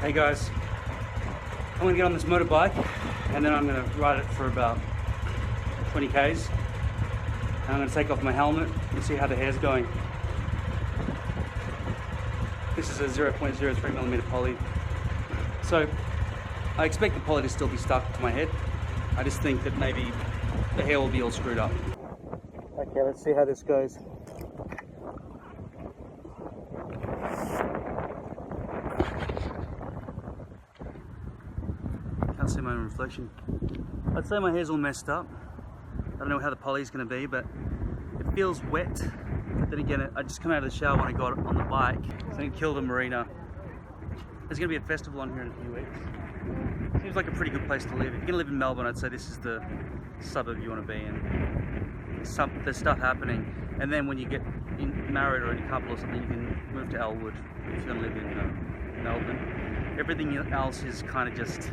Hey guys, I'm gonna get on this motorbike and then I'm gonna ride it for about 20 k's. And I'm gonna take off my helmet and see how the hair's going. This is a 0.03mm poly. So I expect the poly to still be stuck to my head. I just think that maybe the hair will be all screwed up. Okay, let's see how this goes. Can't see my own reflection. I'd say my hair's all messed up. I don't know how the poly's going to be, but it feels wet. But then again, I just come out of the shower when I got on the bike. So I killed a marina. There's going to be a festival on here in a few weeks. Seems like a pretty good place to live. If you're going to live in Melbourne, I'd say this is the suburb you want to be in. There's stuff happening. And then when you get married or in a couple or something, you can move to Elwood if you're going to live in Melbourne. Everything else is kind of just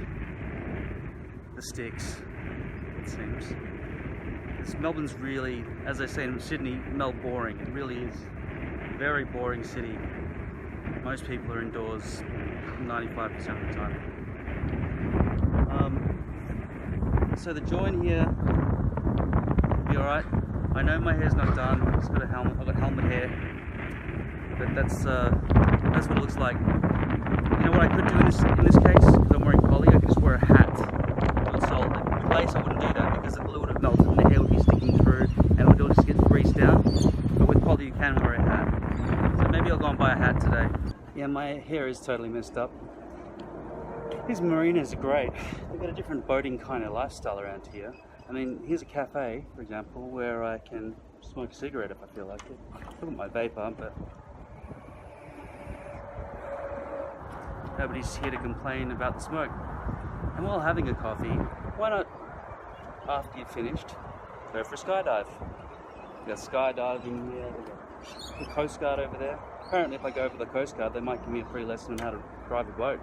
the sticks, it seems. Melbourne's really, as I say in Sydney, boring. It really is a very boring city. Most people are indoors 95% of the time. So the join here will be alright. I know my hair's not done. I've just got a helmet. I've got helmet hair, but that's what it looks like. You know what I could do in this case? Because I'm wearing poly, I could just wear a hat. With lace, I wouldn't do that because the glue would have melted and the hair would be sticking through and it would all just get greased down. But with poly, you can wear a hat. So maybe I'll go and buy a hat today. Yeah, my hair is totally messed up. These marinas are great. They've got a different boating kind of lifestyle around here. I mean, here's a cafe, for example, where I can smoke a cigarette if I feel like it. Look at my vapor, but nobody's here to complain about the smoke. And while having a coffee, why not, after you've finished, go for a skydive? We've got skydiving here, we've got the Coast Guard over there. Apparently if I go over the Coast Guard, they might give me a free lesson on how to drive a boat.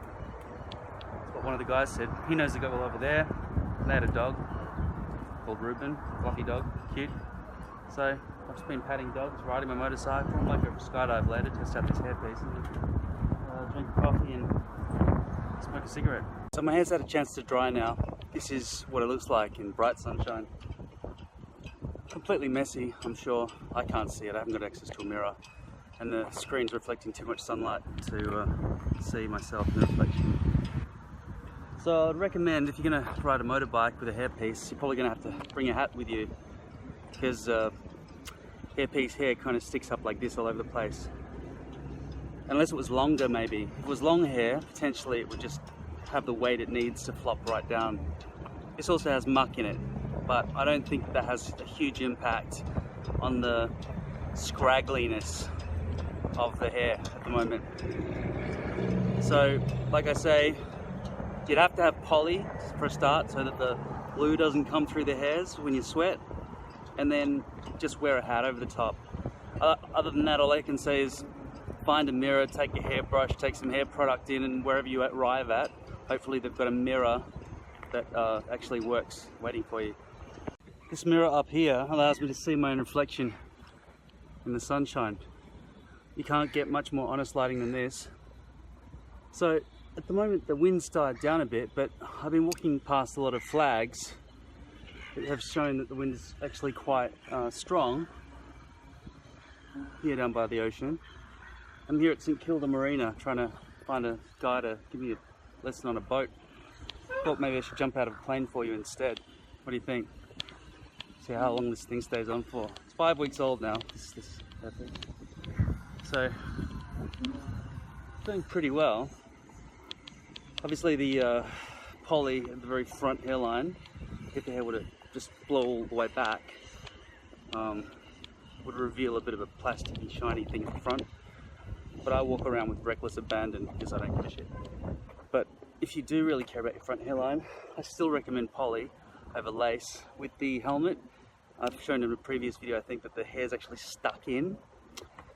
That's what one of the guys said. He knows the guy over there. They had a dog called Ruben, fluffy dog, cute. So I've just been patting dogs, riding my motorcycle. I might go for a skydive later, test out this hairpiece, and drink a coffee and smoke a cigarette. So my hair's had a chance to dry now. This is what it looks like in bright sunshine. Completely messy, I'm sure. I can't see it, I haven't got access to a mirror. And the screen's reflecting too much sunlight to see myself in the reflection. So I'd recommend, if you're going to ride a motorbike with a hairpiece, you're probably going to have to bring a hat with you, because hairpiece hair kind of sticks up like this all over the place. Unless it was longer, maybe. If it was long hair, potentially it would just have the weight it needs to flop right down. This also has muck in it, but I don't think that has a huge impact on the scraggliness of the hair at the moment. So, like I say, you'd have to have poly for a start so that the glue doesn't come through the hairs when you sweat, and then just wear a hat over the top. Other than that, all I can say is find a mirror, take a hairbrush, take some hair product in, and wherever you arrive at, hopefully they've got a mirror that actually works waiting for you. This mirror up here allows me to see my own reflection in the sunshine. You can't get much more honest lighting than this. So at the moment the wind's died down a bit, but I've been walking past a lot of flags that have shown that the wind is actually quite strong here down by the ocean. I'm here at St Kilda Marina trying to find a guy to give me a lesson on a boat. Thought maybe I should jump out of a plane for you instead. What do you think? See how long this thing stays on for. It's 5 weeks old now. So doing pretty well. Obviously the poly at the very front hairline, if the hair were to just blow all the way back, would reveal a bit of a plasticky shiny thing at the front. But I walk around with reckless abandon because I don't give a shit. But if you do really care about your front hairline, I still recommend poly over lace. With the helmet, I've shown in a previous video, I think, that the hair's actually stuck in.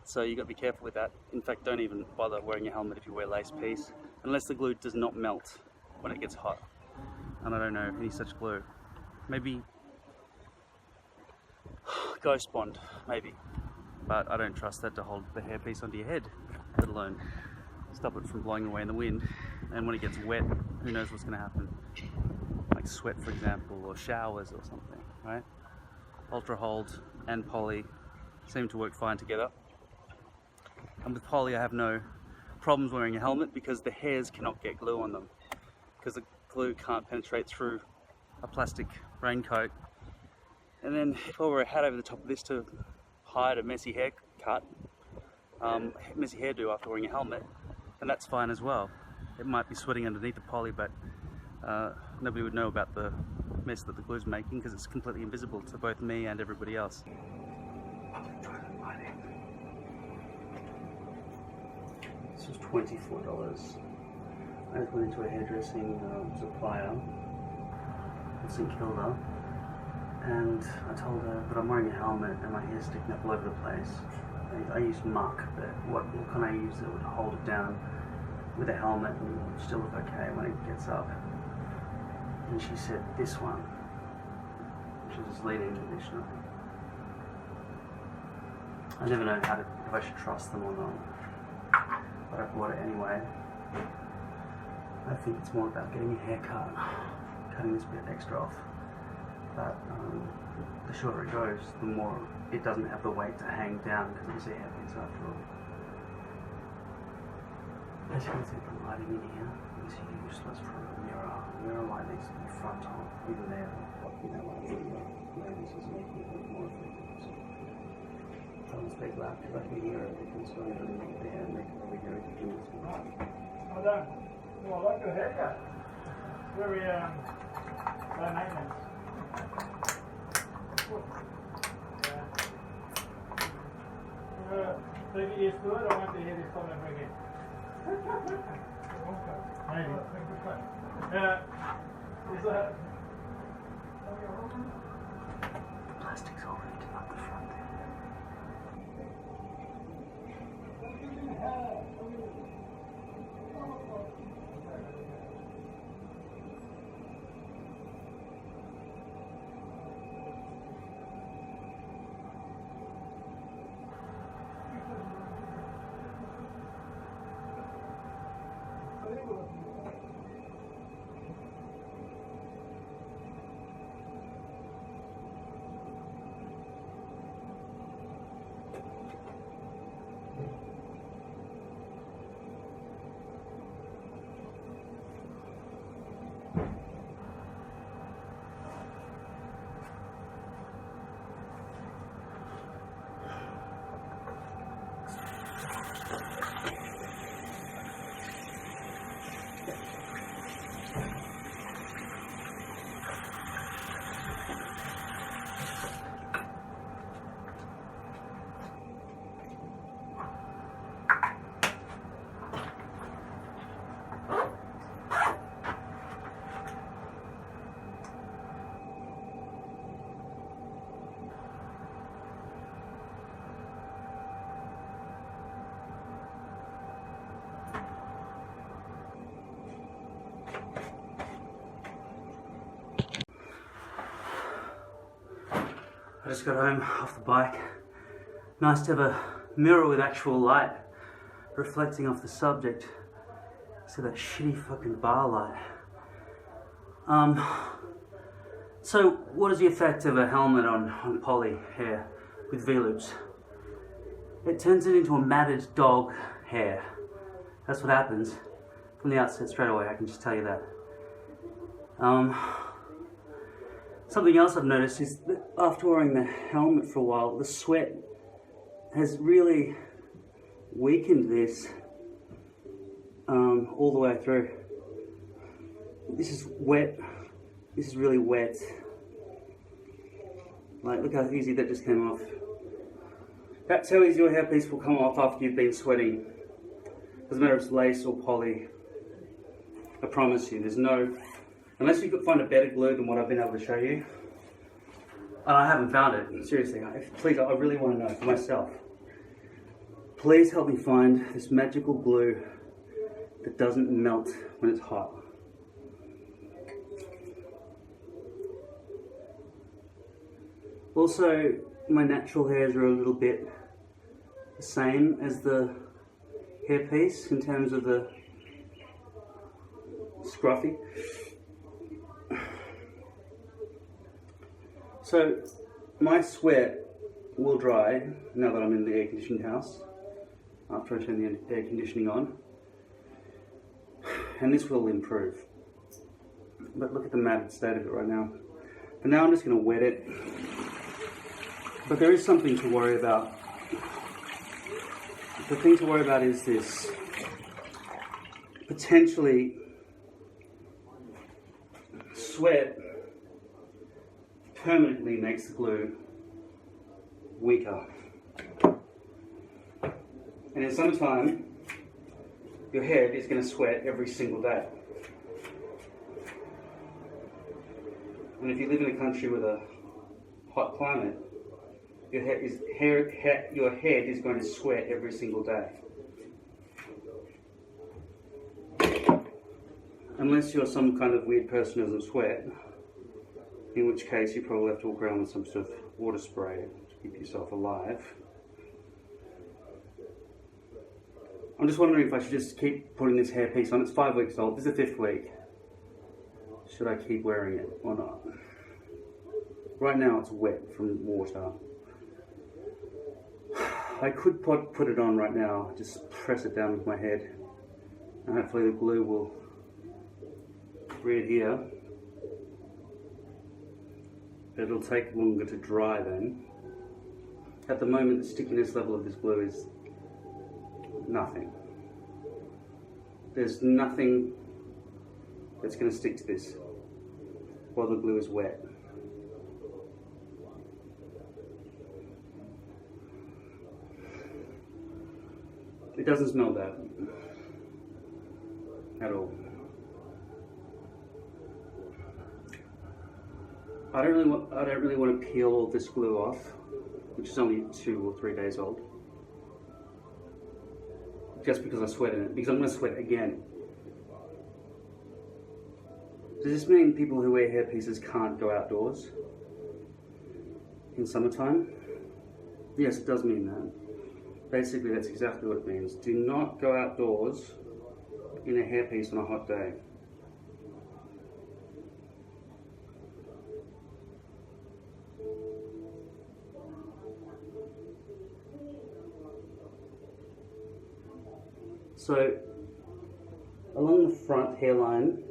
So you've got to be careful with that. In fact, don't even bother wearing a helmet if you wear lace piece, unless the glue does not melt when it gets hot. And I don't know any such glue. Maybe Ghost Bond, maybe. But I don't trust that to hold the hairpiece onto your head, let alone stop it from blowing away in the wind. And when it gets wet, who knows what's going to happen? Like sweat, for example, or showers or something, right? Ultra Hold and poly seem to work fine together. And with poly, I have no problems wearing a helmet because the hairs cannot get glue on them, because the glue can't penetrate through a plastic raincoat. And then if I wear a hat over the top of this to hide a messy haircut, messy hairdo after wearing a helmet, then that's fine as well. It might be sweating underneath the poly, but nobody would know about the mess that the glue's making because it's completely invisible to both me and everybody else. This was $24. I just went into a hairdressing supplier in St Kilda, and I told her that I'm wearing a helmet and my hair's sticking up all over the place. I used muck, but what can I use that would hold it down with a helmet and still look okay when it gets up? And she said this one, which is this lead-in conditioner. I never know if I should trust them or not, but I bought it anyway. I think it's more about getting your hair cut, cutting this bit extra off. But the shorter it goes, the more it doesn't have the weight to hang down because it's a hairpiece after all. As you can see from lighting in here, it's useless for a mirror. Mirror light needs to be frontal, even there, you know, like maybe this is making it look more effective. So, don't speak loud because I can hear it. It can swing it underneath there and make it over here if you do this one. Well done. Well, I like your haircut. Very low maintenance. Take it used to it, I won't be here this time ever again. Maybe. Is that... Plastic's already up the front there. I just got home off the bike. Nice to have a mirror with actual light reflecting off the subject instead of that shitty fucking bar light. So what is the effect of a helmet on poly hair with V-loops? It turns it into a matted dog hair. That's what happens from the outset straight away, I can just tell you that. Something else I've noticed is that after wearing the helmet for a while, the sweat has really weakened this all the way through. This is wet. This is really wet. Like, look how easy that just came off. That's how easy your hairpiece will come off after you've been sweating. Doesn't matter if it's lace or poly. I promise you, there's no... Unless you could find a better glue than what I've been able to show you. And I haven't found it, seriously. Please, I really want to know for myself. Please help me find this magical glue that doesn't melt when it's hot. Also, my natural hairs are a little bit the same as the hairpiece in terms of the scruffy. So my sweat will dry now that I'm in the air conditioned house after I turn the air conditioning on, and this will improve. But look at the matted state of it right now. And now I'm just going to wet it. But there is something to worry about. The thing to worry about is this. Potentially, sweat permanently makes the glue weaker. And in summertime, your head is going to sweat every single day. And if you live in a country with a hot climate, your head is going to sweat every single day. Unless you're some kind of weird person who doesn't sweat, in which case you probably have to walk around with some sort of water spray to keep yourself alive. I'm just wondering if I should just keep putting this hairpiece on. It's 5 weeks old. This is the 5th week. Should I keep wearing it or not? Right now it's wet from water. I could put it on right now, just press it down with my head, and hopefully the glue will adhere. It'll take longer to dry then. At the moment the stickiness level of this glue is nothing. There's nothing that's going to stick to this while the glue is wet. It doesn't smell bad at all. I don't really want to peel all this glue off, which is only 2 or 3 days old, just because I sweat in it, because I'm going to sweat again. Does this mean people who wear hairpieces can't go outdoors in summertime? Yes, it does mean that. Basically, that's exactly what it means. Do not go outdoors in a hairpiece on a hot day. So, along the front hairline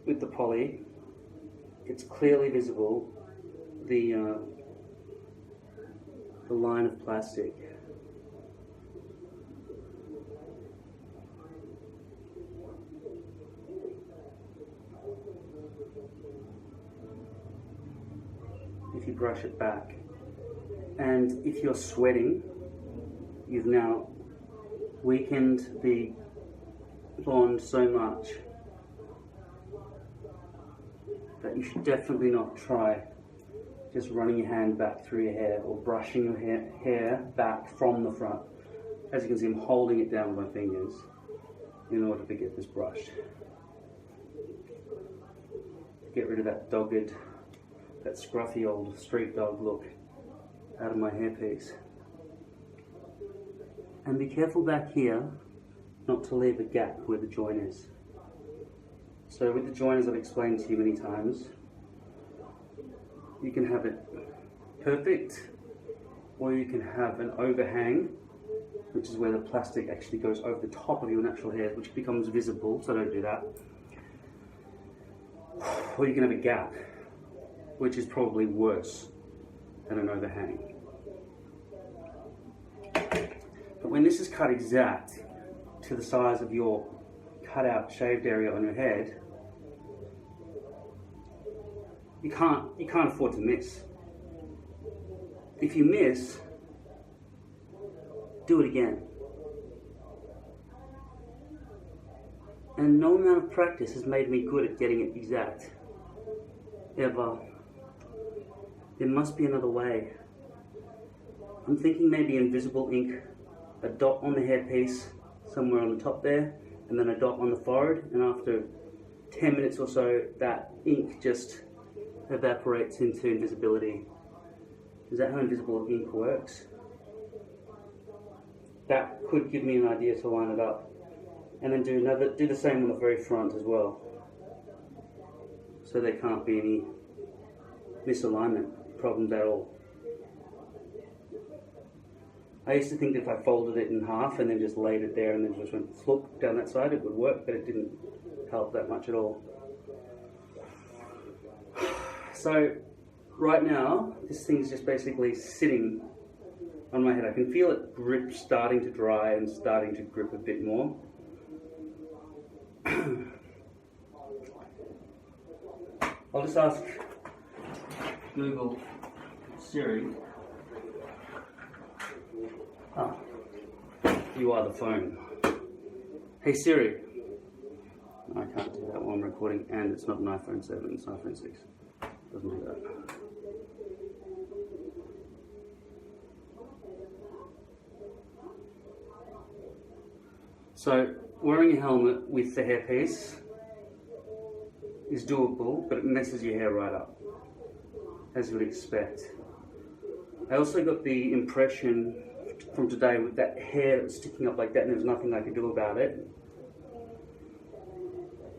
with the poly, it's clearly visible the line of plastic. If you brush it back, and if you're sweating, you've now weakened the bond so much that you should definitely not try just running your hand back through your hair or brushing your hair back from the front. As you can see, I'm holding it down with my fingers in order to get this brushed. Get rid of that dogged, that scruffy old street dog look out of my hairpiece. And be careful back here not to leave a gap where the joint is. So with the joint, as I've explained to you many times, you can have it perfect, or you can have an overhang, which is where the plastic actually goes over the top of your natural hair, which becomes visible, so don't do that. Or you can have a gap, which is probably worse than an overhang. But when this is cut exact to the size of your cut out shaved area on your head, you can't afford to miss. If you miss, do it again. And no amount of practice has made me good at getting it exact, ever. There must be another way. I'm thinking maybe invisible ink, a dot on the hairpiece, somewhere on the top there, and then a dot on the forehead, and after 10 minutes or so, that ink just evaporates into invisibility. Is that how invisible ink works? that could give me an idea to line it up. And then do the same on the very front as well. So there can't be any misalignment problems at all. I used to think if I folded it in half and then just laid it there and then just went flip down that side, it would work, but it didn't help that much at all. So right now, this thing's just basically sitting on my head. I can feel it grip starting to dry and starting to grip a bit more. I'll just ask Google Siri. Ah, you are the phone. Hey Siri. No, I can't do that while I'm recording, and it's not an iPhone 7, it's an iPhone 6. Doesn't do that. So, wearing a helmet with the hairpiece is doable, but it messes your hair right up, as you would expect. I also got the impression from today with that hair that's sticking up like that and there's nothing I can do about it,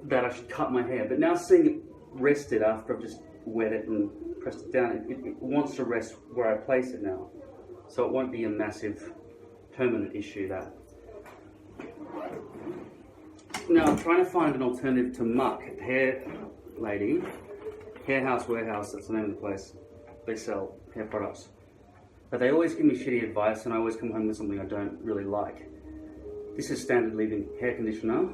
that I should cut my hair. But now seeing it rested after I've just wet it and pressed it down, it wants to rest where I place it now. So it won't be a massive permanent issue, that. Now I'm trying to find an alternative to Muck Hair Lady. Hair House Warehouse, that's the name of the place. They sell hair products. But they always give me shitty advice and I always come home with something I don't really like. This is standard leave-in hair conditioner.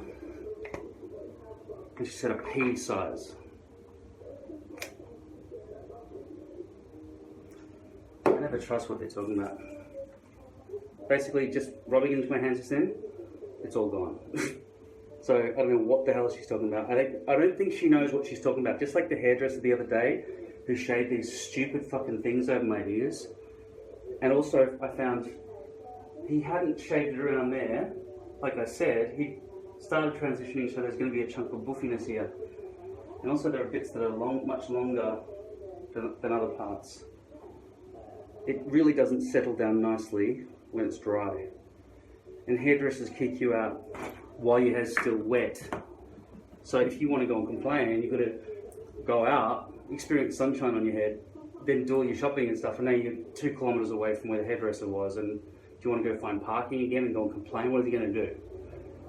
And she said a pea size. I never trust what they're talking about. Basically just rubbing it into my hands just then, it's all gone. So I don't know what the hell she's talking about. I don't think she knows what she's talking about. Just like the hairdresser the other day who shaved these stupid fucking things over my ears. And also I found he hadn't shaved it around there. Like I said, he started transitioning, so there's going to be a chunk of buffiness here. And also there are bits that are much longer than other parts. It really doesn't settle down nicely when it's dry. And hairdressers kick you out while your hair's still wet. So if you want to go and complain, you've got to go out, experience sunshine on your head, then do all your shopping and stuff, and now you're 2 kilometers away from where the hairdresser was, and do you want to go find parking again and go and complain? What are you going to do?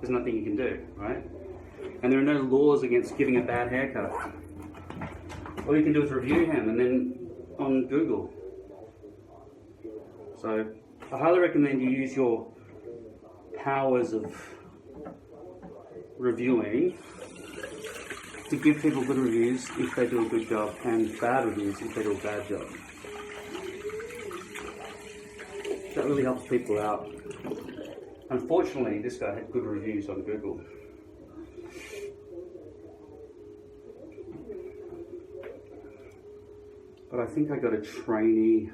There's nothing you can do, right? And there are no laws against giving a bad haircut. All you can do is review him, and then on Google. So I highly recommend you use your powers of reviewing to give people good reviews if they do a good job, and bad reviews if they do a bad job. That really helps people out. Unfortunately, this guy had good reviews on Google. But I think I got a trainee.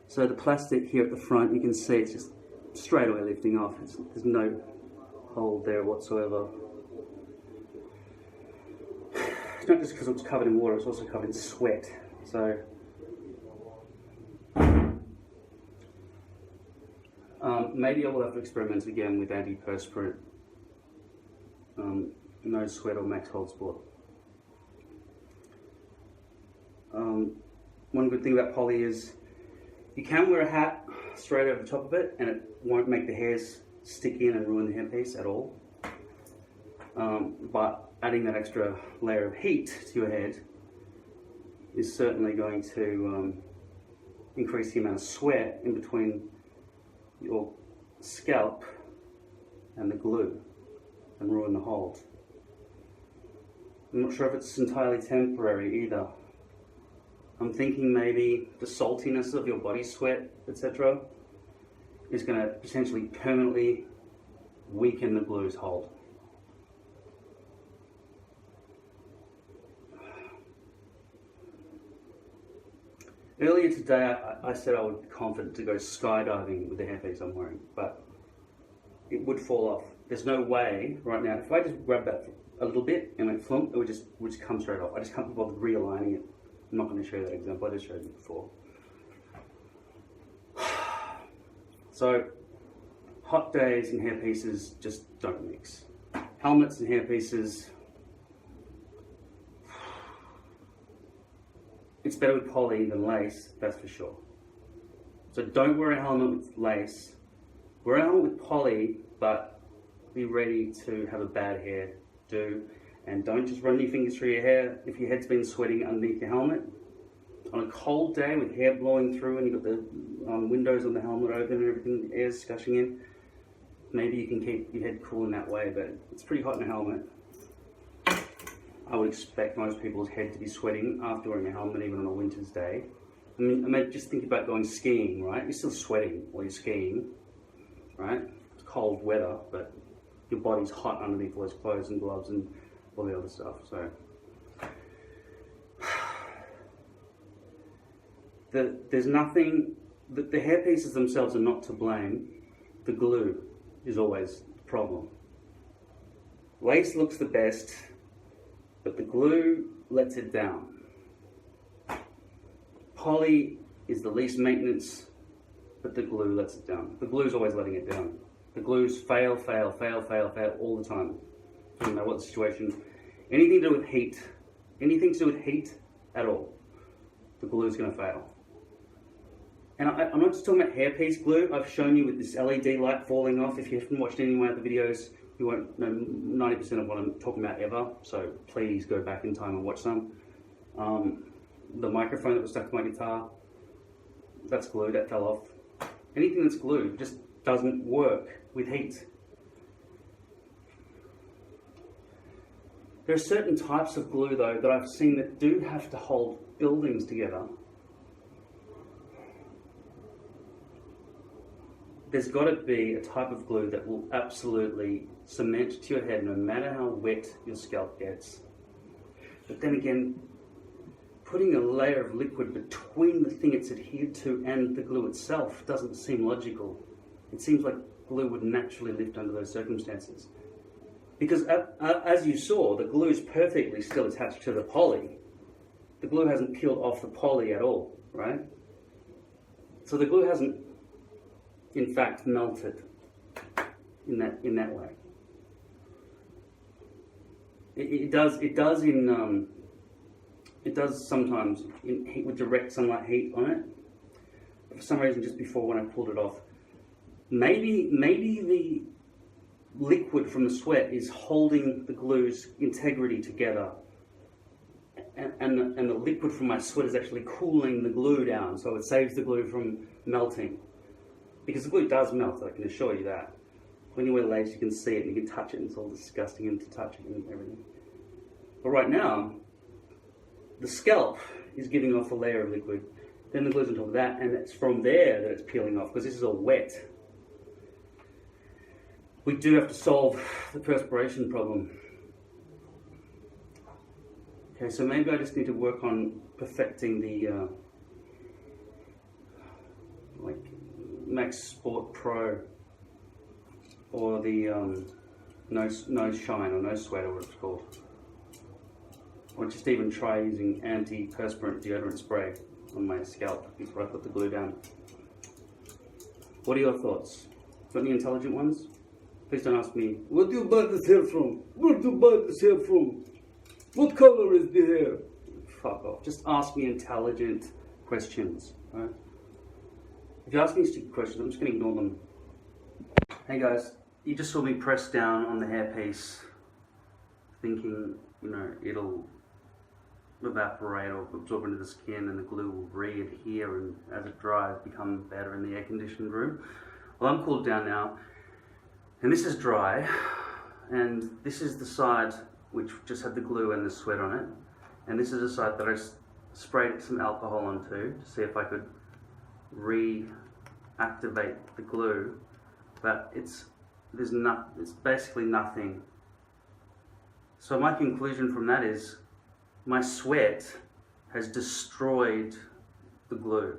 So the plastic here at the front, you can see it's just straight away lifting off. There's no hold there whatsoever. It's not just because it's covered in water, it's also covered in sweat. So maybe I will have to experiment again with antiperspirant, no sweat or max hold sport. One good thing about poly is you can wear a hat straight over the top of it and it won't make the hairs stick in and ruin the hairpiece at all. But adding that extra layer of heat to your head is certainly going to increase the amount of sweat in between your scalp and the glue and ruin the hold. I'm not sure if it's entirely temporary either. I'm thinking maybe the saltiness of your body sweat, etc., is going to potentially permanently weaken the glue's hold. Earlier today, I said I would be confident to go skydiving with the hairpiece I'm wearing, but it would fall off. There's no way right now. If I just grab that a little bit and went flump, it would just come straight off. I just can't be bothered realigning it. I'm not going to show you that example. I just showed you before. So hot days and hairpieces just don't mix. Helmets and hairpieces, it's better with poly than lace, that's for sure. So don't wear a helmet with lace. Wear a helmet with poly, but be ready to have a bad hair do. And don't just run your fingers through your hair if your head's been sweating underneath your helmet. On a cold day with hair blowing through and you've got the windows on the helmet open and everything, the air's gushing in, maybe you can keep your head cool in that way, but it's pretty hot in a helmet. I would expect most people's head to be sweating after wearing a helmet, even on a winter's day. I mean, just think about going skiing, right? You're still sweating while you're skiing, right? It's cold weather, but your body's hot underneath all those clothes and gloves and all the other stuff. So there's nothing, the hairpieces themselves are not to blame. The glue is always the problem. Lace looks the best, but the glue lets it down. Poly is the least maintenance, but the glue lets it down. The glue's always letting it down. The glues fail all the time. I don't know what the situation. Anything to do with heat, anything to do with heat at all, the glue's going to fail. And I'm not just talking about hairpiece glue. I've shown you with this LED light falling off. If you haven't watched any of my other videos, you won't know 90% of what I'm talking about ever. So please go back in time and watch some. The microphone that was stuck to my guitar, that's glue, that fell off. Anything that's glued just doesn't work with heat. There are certain types of glue though that I've seen that do have to hold buildings together. There's got to be a type of glue that will absolutely cement to your head no matter how wet your scalp gets. But then again, putting a layer of liquid between the thing it's adhered to and the glue itself doesn't seem logical. It seems like glue would naturally lift under those circumstances. Because as you saw, the glue is perfectly still attached to the poly. The glue hasn't peeled off the poly at all, right? So the glue hasn't, in fact, melted in that way. It does sometimes in heat, with direct sunlight heat on it. But for some reason, just before when I pulled it off, maybe the liquid from the sweat is holding the glue's integrity together, and the liquid from my sweat is actually cooling the glue down, so it saves the glue from melting. Because the glue does melt, I can assure you that. When you wear lace, you can see it and you can touch it, and it's all disgusting and to touch it and everything. But right now, the scalp is giving off a layer of liquid, then the glue's on top of that, and it's from there that it's peeling off, because this is all wet. We do have to solve the perspiration problem. Okay, so maybe I just need to work on perfecting the like Max Sport Pro, or the no shine or no sweat, or what it's called. Or just even try using anti-perspirant deodorant spray on my scalp before I put the glue down. What are your thoughts? Got any intelligent ones? Please don't ask me, where do you buy this hair from? Where do you buy this hair from? What color is the hair? Fuck off. Just ask me intelligent questions, right? If you ask me stupid questions, I'm just going to ignore them. Hey guys, you just saw me press down on the hairpiece, thinking, you know, it'll evaporate or absorb into the skin and the glue will re-adhere, and as it dries become better in the air-conditioned room. Well, I'm cooled down now, and this is dry, and this is the side which just had the glue and the sweat on it, and this is the side that I sprayed some alcohol onto to see if I could reactivate the glue, but it's basically nothing. So my conclusion from that is my sweat has destroyed the glue.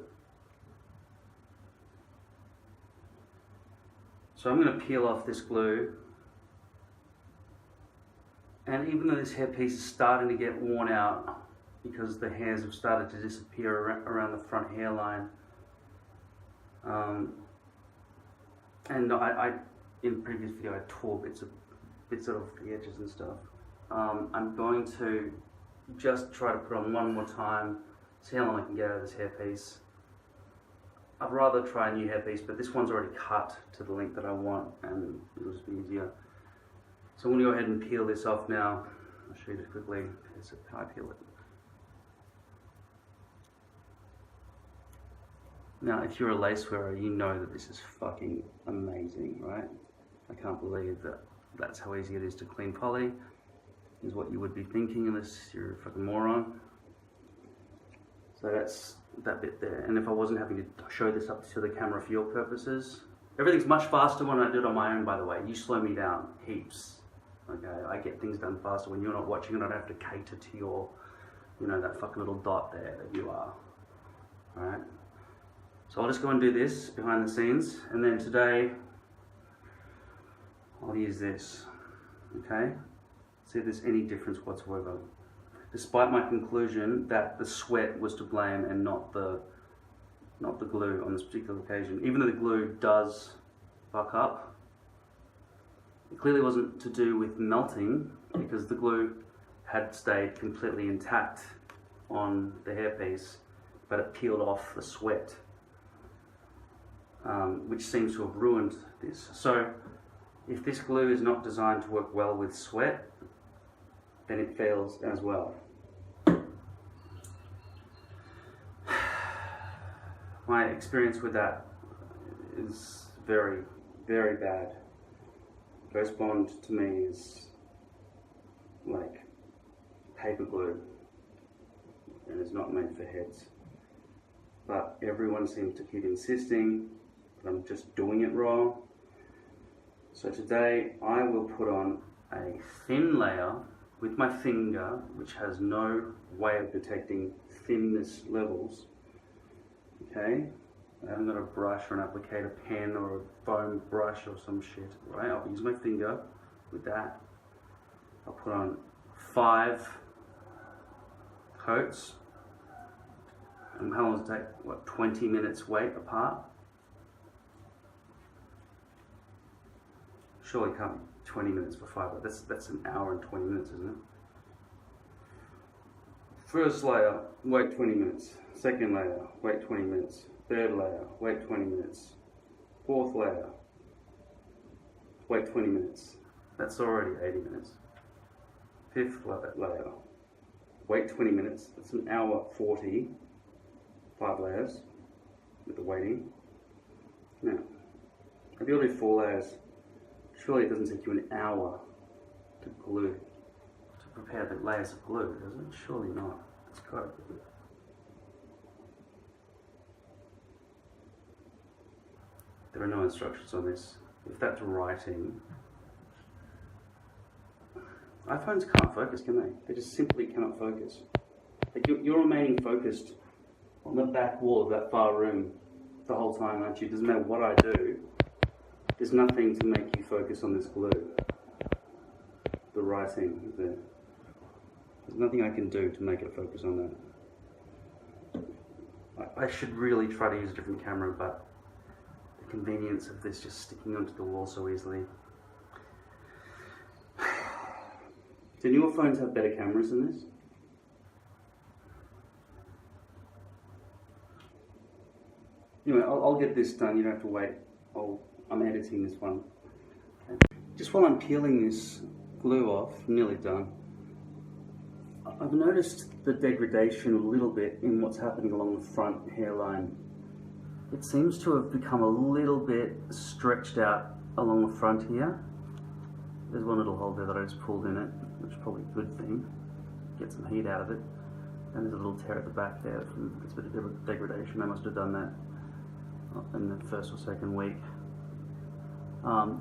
So I'm going to peel off this glue, and even though this hairpiece is starting to get worn out because the hairs have started to disappear around the front hairline, And I in previous video I tore bits off the edges and stuff. I'm going to just try to put on one more time, see how long I can get out of this hairpiece. I'd rather try a new hairpiece, but this one's already cut to the length that I want and it'll just be easier. So I'm going to go ahead and peel this off now. I'll show you this quickly. Here's how I peel it. Now, if you're a lace wearer, you know that this is fucking amazing, right? I can't believe that that's how easy it is to clean poly, is what you would be thinking unless you're a fucking moron. So that's that bit there. And if I wasn't having to show this up to the camera for your purposes, everything's much faster when I do it on my own, by the way. You slow me down heaps. Okay, I get things done faster when you're not watching and I don't have to cater to your, you know, that fucking little dot there that you are. Alright? So I'll just go and do this behind the scenes, and then today I'll use this. Okay? See if there's any difference whatsoever. Despite my conclusion that the sweat was to blame and not the glue on this particular occasion. Even though the glue does fuck up, it clearly wasn't to do with melting because the glue had stayed completely intact on the hairpiece, but it peeled off the sweat, which seems to have ruined this. So if this glue is not designed to work well with sweat, then it fails as well. My experience with that is very, very bad. Ghost Bond to me is like paper glue and it's not made for heads. But everyone seems to keep insisting that I'm just doing it wrong. So today I will put on a thin layer with my finger, which has no way of detecting thinness levels. Okay? I haven't got a brush or an applicator pen or a foam brush or some shit, right? I'll use my finger with that. I'll put on 5 coats. And how long does it take? What, 20 minutes wait apart? Surely it can't be 20 minutes for 5, that's an hour and 20 minutes, isn't it? First layer, wait 20 minutes. Second layer, wait 20 minutes. Third layer, wait 20 minutes. Fourth layer, wait 20 minutes. That's already 80 minutes. Fifth layer, wait 20 minutes. That's an hour 40. 5 layers with the waiting. Now, if you do 4 layers, surely it doesn't take you an hour to glue, to prepare the layers of glue, does it? Surely not. It's got to be. There are no instructions on this. If that's writing, iPhones can't focus, can they? They just simply cannot focus. Like you're remaining focused on the back wall of that far room the whole time, aren't you? Doesn't matter what I do. There's nothing to make you focus on this glue. The writing is there. There's nothing I can do to make it focus on that. I should really try to use a different camera, but the convenience of this just sticking onto the wall so easily. Do newer phones have better cameras than this? Anyway, I'll get this done. You don't have to wait. I'm editing this one. Okay. Just while I'm peeling this glue off, nearly done, I've noticed the degradation a little bit in what's happening along the front hairline. It seems to have become a little bit stretched out along the front here. There's one little hole there that I just pulled in it, which is probably a good thing. Get some heat out of it. And there's a little tear at the back there. It's a bit of degradation. I must have done that in the first or second week.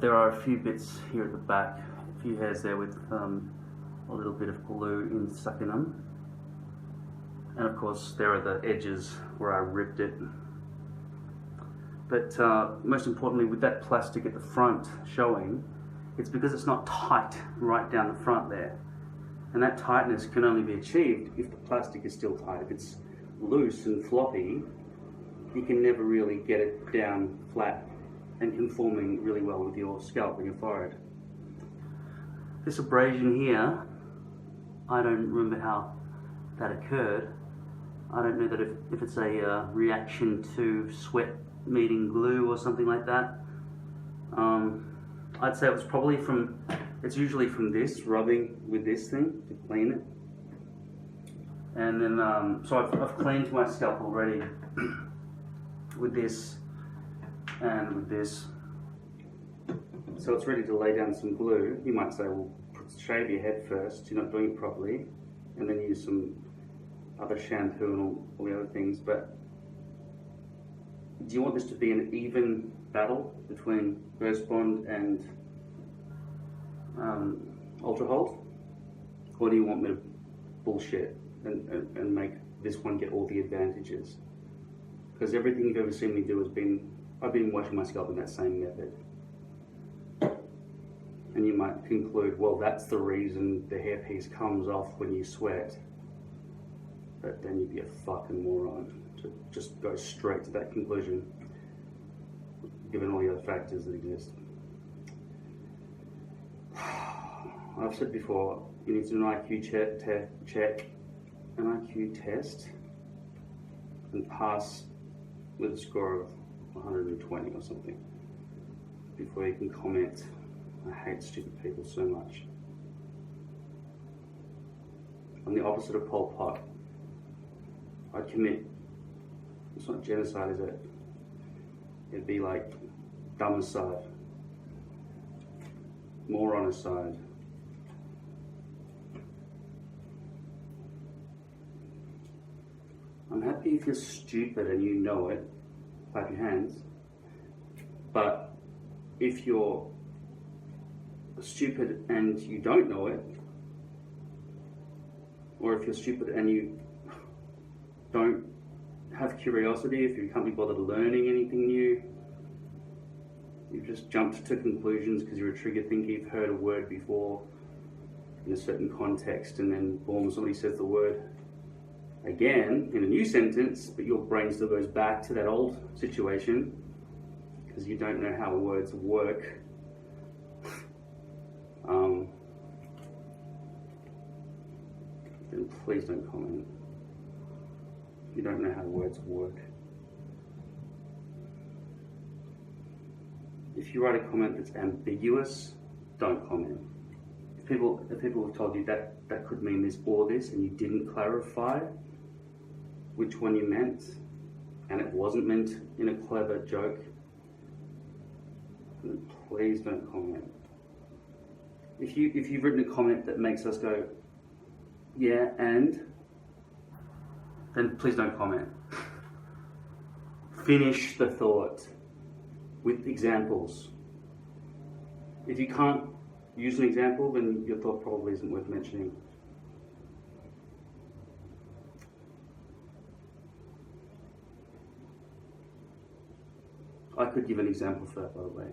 There are a few bits here at the back, a few hairs there with a little bit of glue stuck in them. And of course there are the edges where I ripped it. But most importantly, with that plastic at the front showing, it's because it's not tight right down the front there. And that tightness can only be achieved if the plastic is still tight. If it's loose and floppy, you can never really get it down flat and conforming really well with your scalp and your forehead. This abrasion here, I don't remember how that occurred. I don't know that if it's a reaction to sweat meeting glue or something like that. I'd say it was probably from, it's usually from this, rubbing with this thing to clean it. And then, so I've cleaned my scalp already with this and with this. So it's ready to lay down some glue. You might say, well, shave your head first, you're not doing it properly, and then use some other shampoo and all the other things. But do you want this to be an even battle between Burst Bond and Ultra Hold? Or do you want me to bullshit and make this one get all the advantages? Because everything you've ever seen me do has been, I've been washing my scalp in that same method. And you might conclude, well, that's the reason the hairpiece comes off when you sweat. But then you'd be a fucking moron to just go straight to that conclusion, given all the other factors that exist. I've said before, you need to do an IQ check, an IQ test, and pass with a score of 120 or something before you can comment. I hate stupid people so much. I'm the opposite of Pol Pot. I'd commit, it's not genocide, is it? It'd be like dumicide, moronicide. I'm happy if you're stupid and you know it, clap your hands. But if you're stupid and you don't know it, or if you're stupid and you don't have curiosity, if you can't be bothered learning anything new, you've just jumped to conclusions because you're a trigger thinker, you've heard a word before in a certain context, and then boom, somebody says the word again in a new sentence, but your brain still goes back to that old situation because you don't know how words work. Then please don't comment. You don't know how words work. If you write a comment that's ambiguous, don't comment. If people have told you that could mean this or this, and you didn't clarify which one you meant, and it wasn't meant in a clever joke, then please don't comment. If you've written a comment that makes us go, yeah, and, then please don't comment. Finish the thought with examples. If you can't use an example, then your thought probably isn't worth mentioning. I could give an example for that, by the way.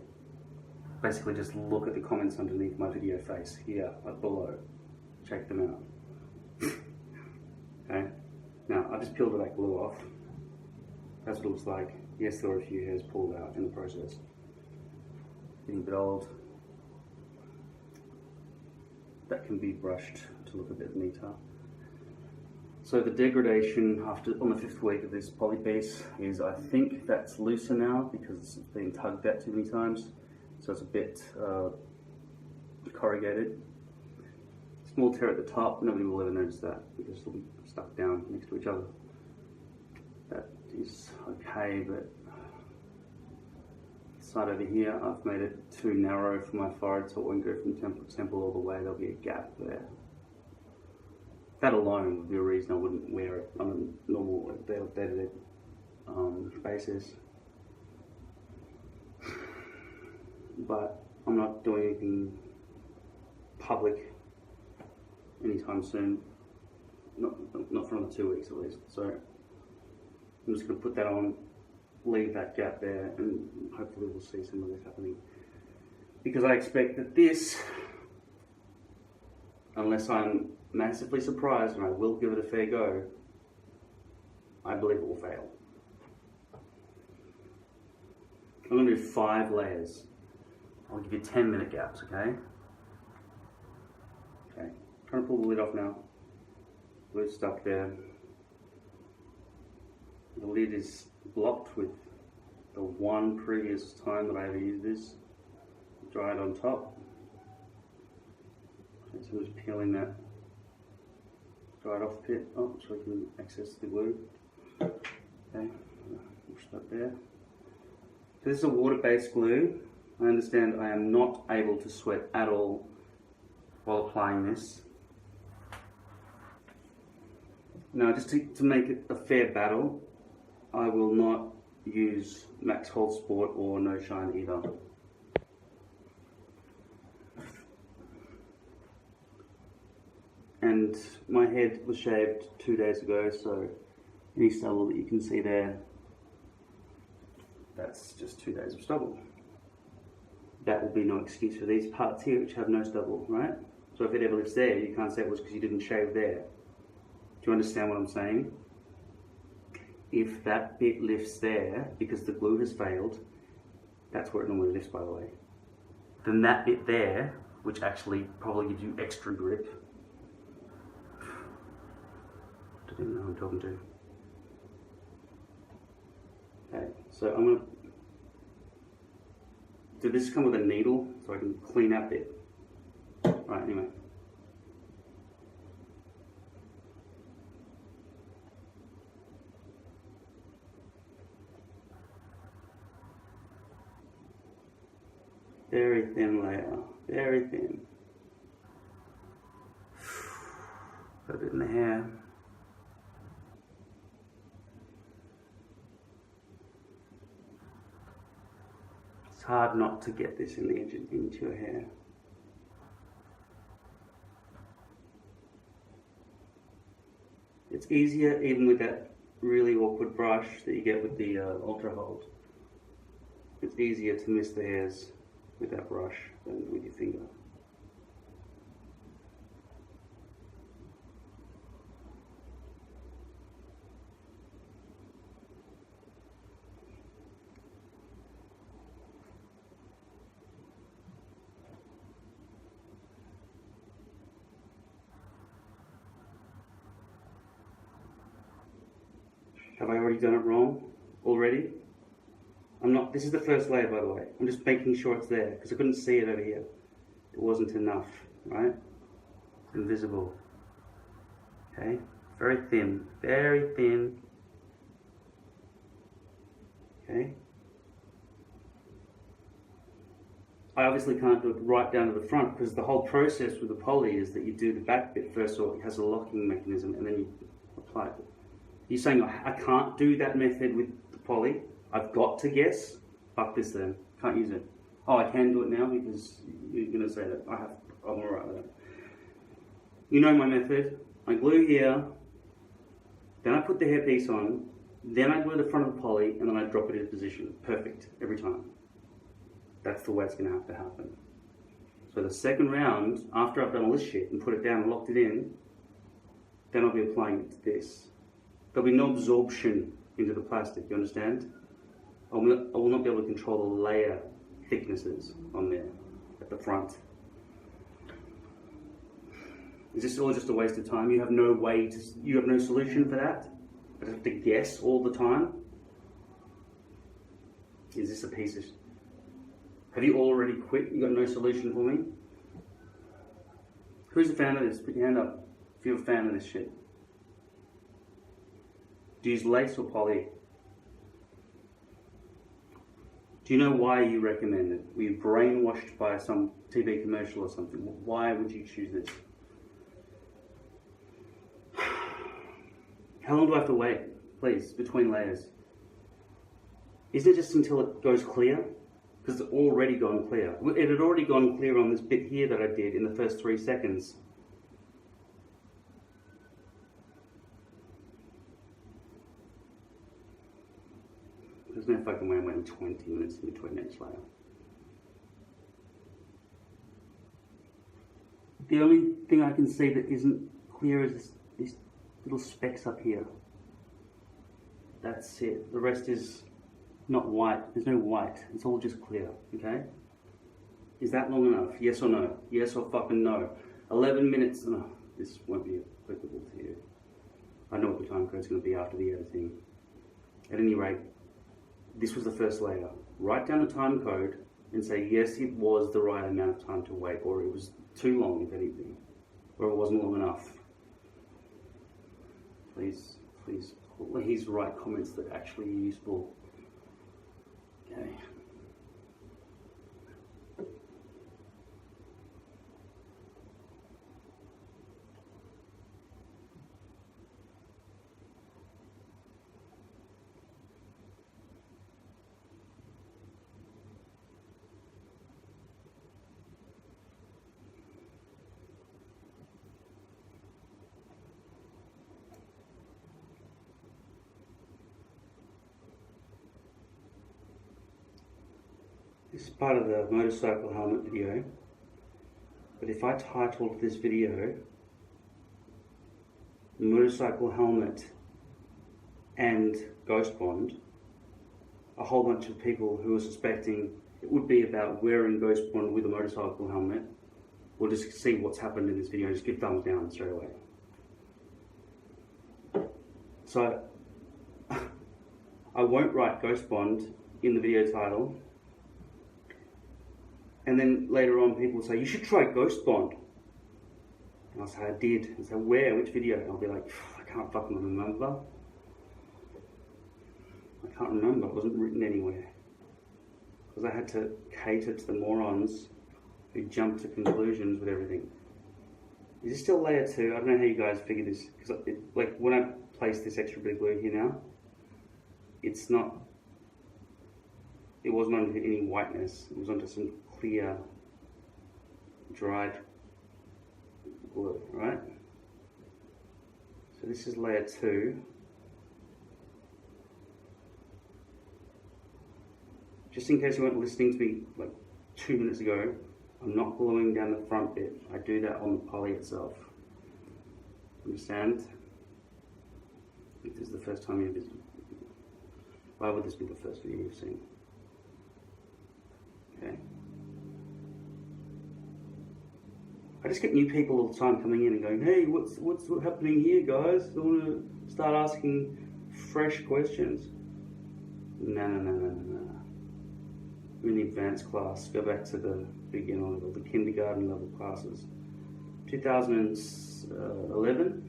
Basically just look at the comments underneath my video face here, like below. Check them out. Okay? Now, I just peeled that glue off. That's what it looks like. Yes, there are a few hairs pulled out in the process. Getting a bit old. That can be brushed to look a bit neater. So the degradation on the 5th week of this poly piece is, I think that's looser now because it's been tugged at too many times. So it's a bit corrugated. Small tear at the top, nobody will ever notice that because it'll be stuck down next to each other. That is okay, but this side over here, I've made it too narrow for my forehead, so it won't go from temple all the way. There'll be a gap there. That alone would be a reason I wouldn't wear it on a normal day-to-day basis. But I'm not doing anything public anytime soon. Not for another 2 weeks at least. So I'm just going to put that on, leave that gap there, and hopefully we'll see some of this happening. Because I expect that this, unless I'm massively surprised, and I will give it a fair go, I believe it will fail. I'm going to do 5 layers. I'll give you 10-minute gaps, okay? Okay, trying to pull the lid off now. Glue's stuck there. The lid is blocked with the one previous time that I ever used this. Dry it on top. Okay, so I'm just peeling that dried off bit up so we can access the glue. Okay, push that there. So this is a water-based glue. I understand I am not able to sweat at all while applying this. Now, just to make it a fair battle, I will not use Max Hold Sport or No Shine either. And my head was shaved 2 days ago, so any stubble that you can see there, that's just 2 days of stubble. That will be no excuse for these parts here which have no stubble, right? So if it ever lifts there, you can't say it was because you didn't shave there. Do you understand what I'm saying? If that bit lifts there because the glue has failed, that's where it normally lifts, by the way. Then that bit there, which actually probably gives you extra grip. I don't even know who I'm talking to. Okay, so I'm gonna. Did this come with a needle so I can clean that bit? Right, anyway. Very thin layer, very thin. Got a bit in the hair. It's hard not to get this in the edge into your hair. It's easier even with that really awkward brush that you get with the Ultra Hold. It's easier to miss the hairs with that brush than with your finger. Have I already done it wrong? Already? This is the first layer, by the way. I'm just making sure it's there because I couldn't see it over here. It wasn't enough, right? It's invisible. Okay, very thin, very thin. Okay. I obviously can't do it right down to the front because the whole process with the poly is that you do the back bit first, or it has a locking mechanism, and then you apply it. You're saying I can't do that method with the poly? I've got to guess? Fuck this then. Can't use it. Oh, I can do it now because you're going to say that. I'm alright with that. You know my method. I glue here, then I put the hairpiece on, then I glue the front of the poly, and then I drop it into position. Perfect. Every time. That's the way it's going to have to happen. So the second round, after I've done all this shit and put it down and locked it in, then I'll be applying it to this. There'll be no absorption into the plastic, you understand? I will not be able to control the layer thicknesses on there at the front. Is this all just a waste of time? You have no way to, you have no solution for that? I have to guess all the time? Is this a piece of... Have you already quit? You got no solution for me? Who's a fan of this? Put your hand up if you're a fan of this shit. Do you use lace or poly? Do you know why you recommend it? Were you brainwashed by some TV commercial or something? Why would you choose this? How long do I have to wait, please, between layers? Isn't it just until it goes clear? Because it's already gone clear. It had already gone clear on this bit here that I did in the first 3 seconds. There's no fucking way I'm waiting 20 minutes in between each layer. The only thing I can see that isn't clear is these little specks up here. That's it. The rest is Not white. There's no white. It's all just clear, okay? Is that long enough? Yes or no? Yes or fucking no? 11 minutes. Oh, this won't be applicable to you. I know what the time code's going to be after the editing. At any rate, this was the first layer. Write down the time code and say, yes, it was the right amount of time to wait, or it was too long, if anything, or it wasn't long enough. Please write comments that actually are useful. Okay. This is part of the motorcycle helmet video, but if I titled this video motorcycle helmet and ghost bond, a whole bunch of people who are suspecting it would be about wearing ghost bond with a motorcycle helmet will just see what's happened in this video and just give thumbs down straight away. So I won't write ghost bond in the video title. And then later on people say, you should try ghost bond. And I'll say, I did. And say, where? Which video? And I'll be like, I can't fucking remember. I can't remember. It wasn't written anywhere. Because I had to cater to the morons who jump to conclusions with everything. Is this still layer 2? I don't know how you guys figure this. Because like when I place this extra bit of glue here now, it's not, it wasn't onto any whiteness. It was onto some clear, dried glue, right? So this is layer 2. Just in case you weren't listening to me like 2 minutes ago, I'm not gluing down the front bit. I do that on the poly itself. Understand? If this is the first time you've visited, why would this be the first video you've seen? Okay. I just get new people all the time coming in and going, hey, what's happening here, guys? I want to start asking fresh questions. No. We're in the advanced class. Go back to the beginner level, the kindergarten level classes. 2011.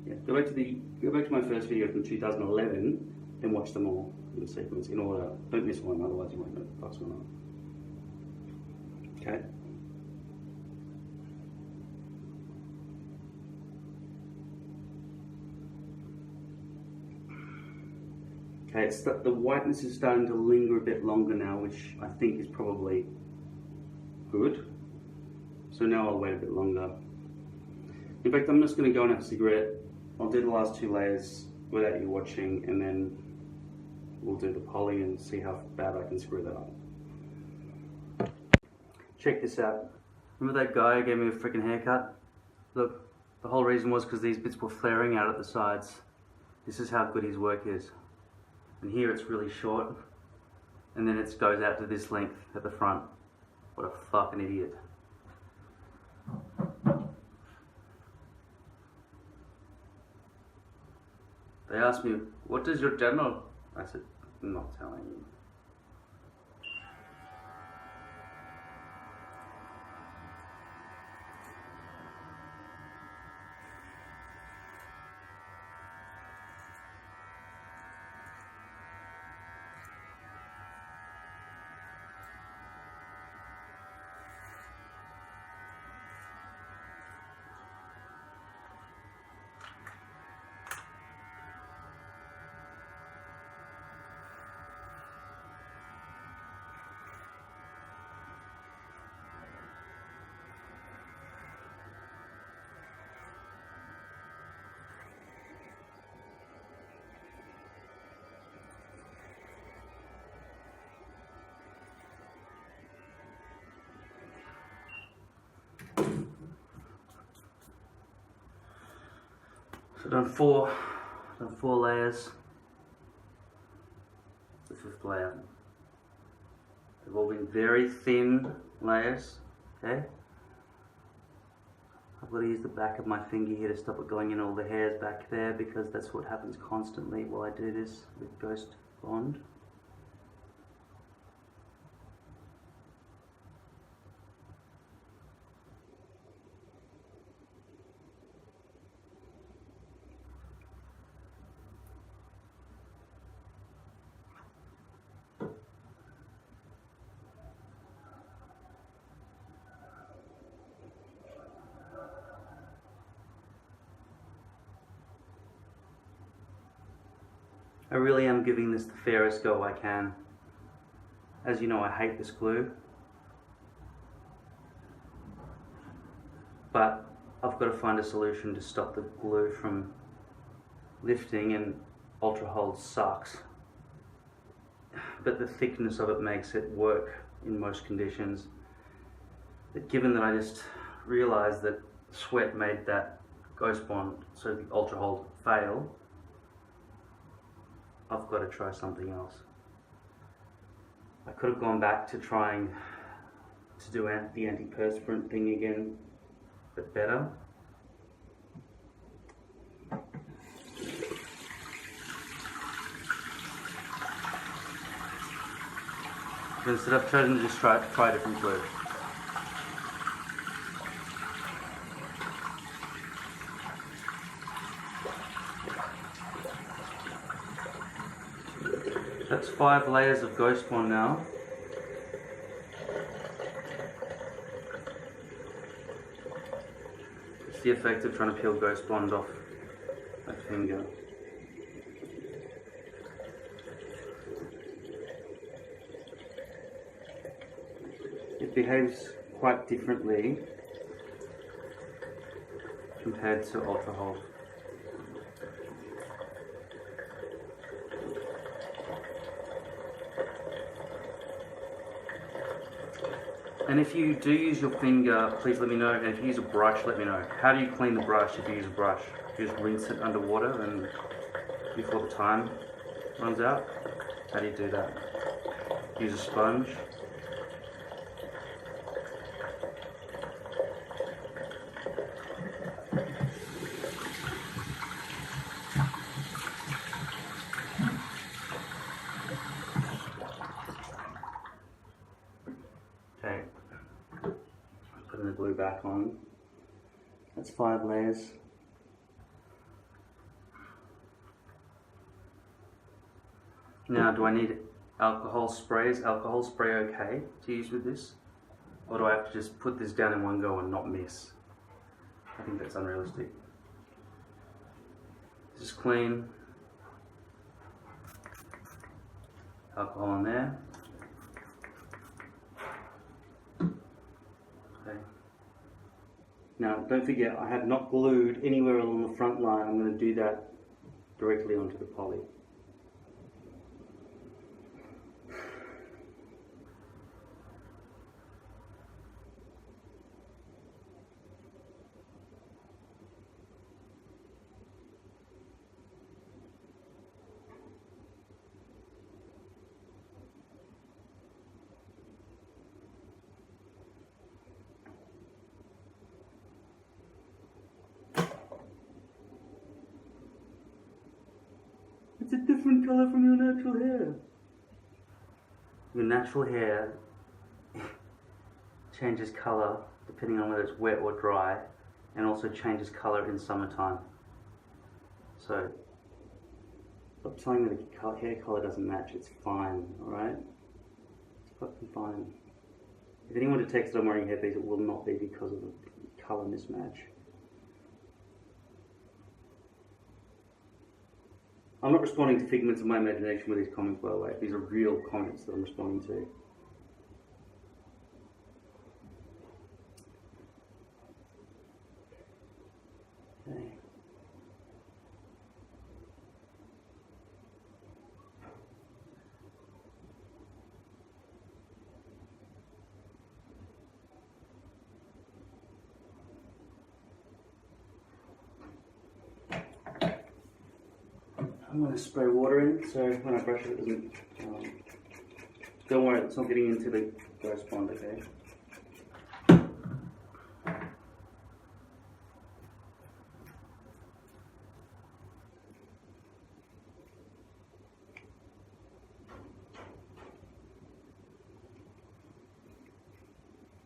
Yeah, go back to my first video from 2011, then watch them all in sequence in order. Don't miss one, otherwise you won't know the last one up. Okay. Okay, it's the whiteness is starting to linger a bit longer now, which I think is probably good. So now I'll wait a bit longer. In fact, I'm just going to go and have a cigarette. I'll do the last 2 layers without you watching, and then we'll do the poly and see how bad I can screw that up. Check this out. Remember that guy who gave me a freaking haircut? Look, the whole reason was because these bits were flaring out at the sides. This is how good his work is. And here it's really short, and then it goes out to this length at the front. What a fucking idiot. They asked me, what is your channel? I said, I'm not telling you. So done four layers. The 5th layer. They've all been very thin layers, okay? I've got to use the back of my finger here to stop it going in all the hairs back there, because that's what happens constantly while I do this with Ghost Bond. I really am giving this the fairest go I can. As you know, I hate this glue, but I've got to find a solution to stop the glue from lifting, and Ultra Hold sucks. But the thickness of it makes it work in most conditions. But given that I just realized that sweat made that Ghost Bond, so the Ultra Hold, fail, I've got to try something else. I could have gone back to trying to do the antiperspirant thing again, but better. But instead I've chosen to just try a different glue. That's 5 layers of Ghost Bond now. It's the effect of trying to peel Ghost Bond off my finger. It behaves quite differently compared to Ultra Hold. And if you do use your finger, please let me know. And if you use a brush, let me know. How do you clean the brush if you use a brush? You just rinse it under water and before the time runs out? How do you do that? Use a sponge. Okay, putting the glue back on. That's 5 layers. Now, do I need alcohol spray? Is alcohol spray okay to use with this? Or do I have to just put this down in one go and not miss? I think that's unrealistic. This is clean. Alcohol in there. Okay. Now, don't forget, I have not glued anywhere along the front line. I'm going to do that directly onto the poly. It's a different color from your natural hair. Your natural hair changes color depending on whether it's wet or dry, and also changes color in summertime. So, stop telling me the hair color doesn't match. It's fine, alright? It's fucking fine. If anyone detects that I'm wearing a hairpiece, it will not be because of a color mismatch. I'm not responding to figments of my imagination with these comments, by the way. These are real comments that I'm responding to. Okay. I'm going to spray water in, so when I brush it, it doesn't Don't worry, it's not getting into the ghost pond, okay?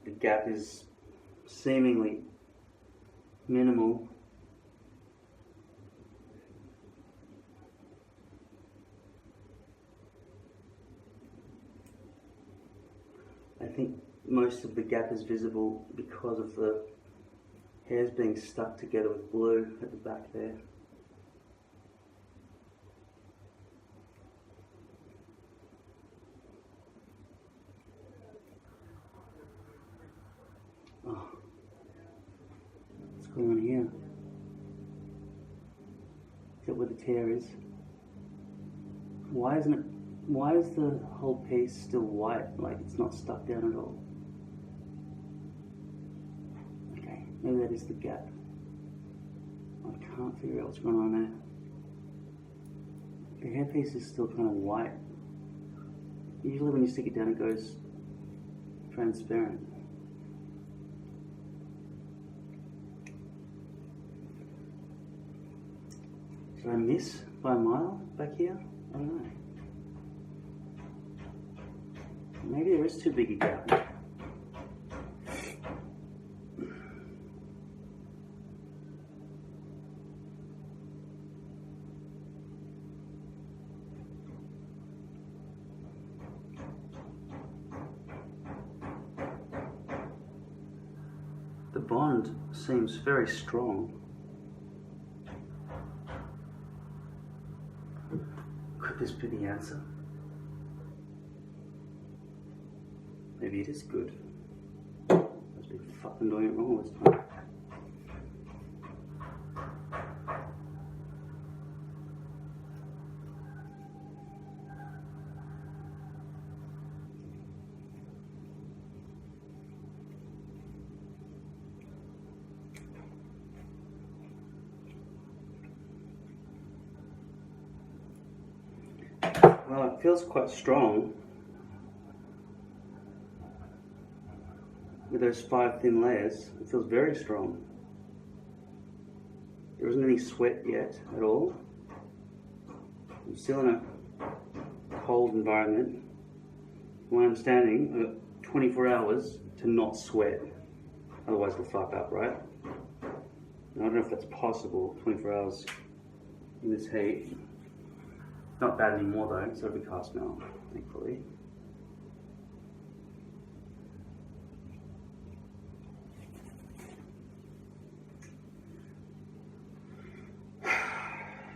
The gap is seemingly minimal. I think most of the gap is visible because of the hairs being stuck together with glue at the back there. Oh, what's going on here? Is that where the tear is? Why isn't it? Why is the whole piece still white, like it's not stuck down at all? Okay, maybe that is the gap. I can't figure out what's going on there. The hairpiece is still kind of white. Usually when you stick it down it goes transparent. Did I miss by a mile back here? I don't know. Maybe there is too big a gap. The bond seems very strong. Could this be the answer? Maybe it is good. I've been fucking doing it wrong this time. Well, it feels quite strong. With those 5 thin layers, it feels very strong. There isn't any sweat yet at all. I'm still in a cold environment. My understanding, I've got 24 hours to not sweat. Otherwise we'll fuck up, right? Now, I don't know if that's possible, 24 hours in this heat. Not bad anymore though, it's overcast now, thankfully.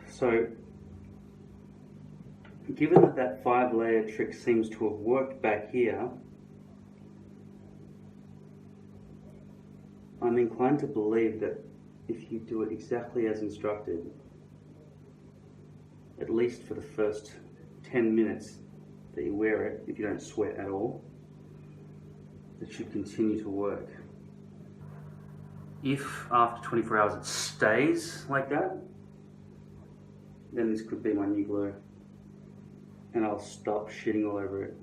So, given that that 5-layer trick seems to have worked back here, I'm inclined to believe that if you do it exactly as instructed, at least for the first 10 minutes that you wear it, if you don't sweat at all, it should continue to work. If after 24 hours it stays like that, then this could be my new glue, and I'll stop shitting all over it.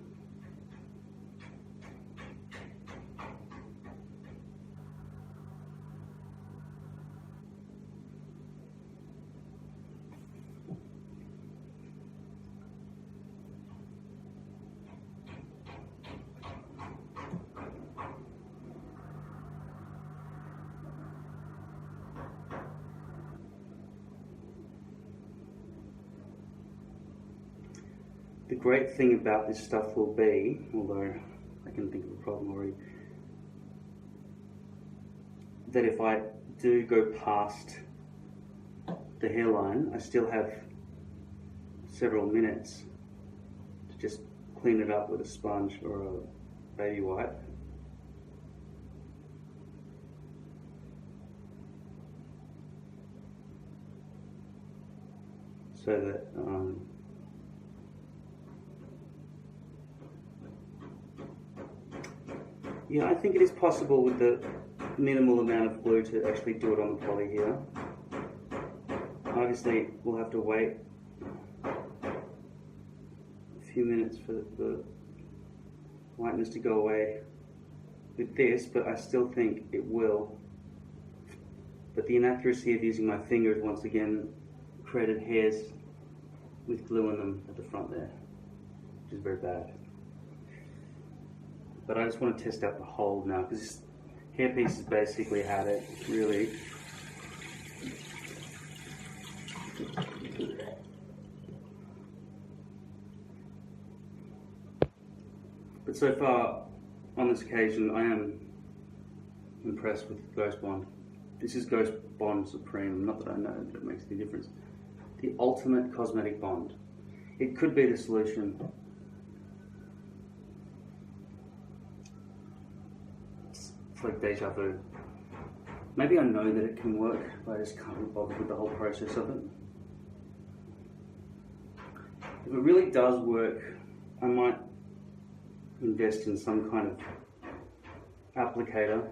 The great thing about this stuff will be, although I can think of a problem already, that if I do go past the hairline, I still have several minutes to just clean it up with a sponge or a baby wipe. So that yeah, I think it is possible with the minimal amount of glue to actually do it on the poly here. Obviously, we'll have to wait a few minutes for the whiteness to go away with this, but I still think it will. But the inaccuracy of using my fingers once again created hairs with glue in them at the front there, which is very bad. But I just want to test out the hold now, because this hairpiece has basically had it, really. But so far, on this occasion, I am impressed with Ghost Bond. This is Ghost Bond Supreme, not that I know that it makes any difference. The ultimate cosmetic bond. It could be the solution. It's like deja vu. Maybe I know that it can work, but I just can't be bothered with the whole process of it. If it really does work, I might invest in some kind of applicator.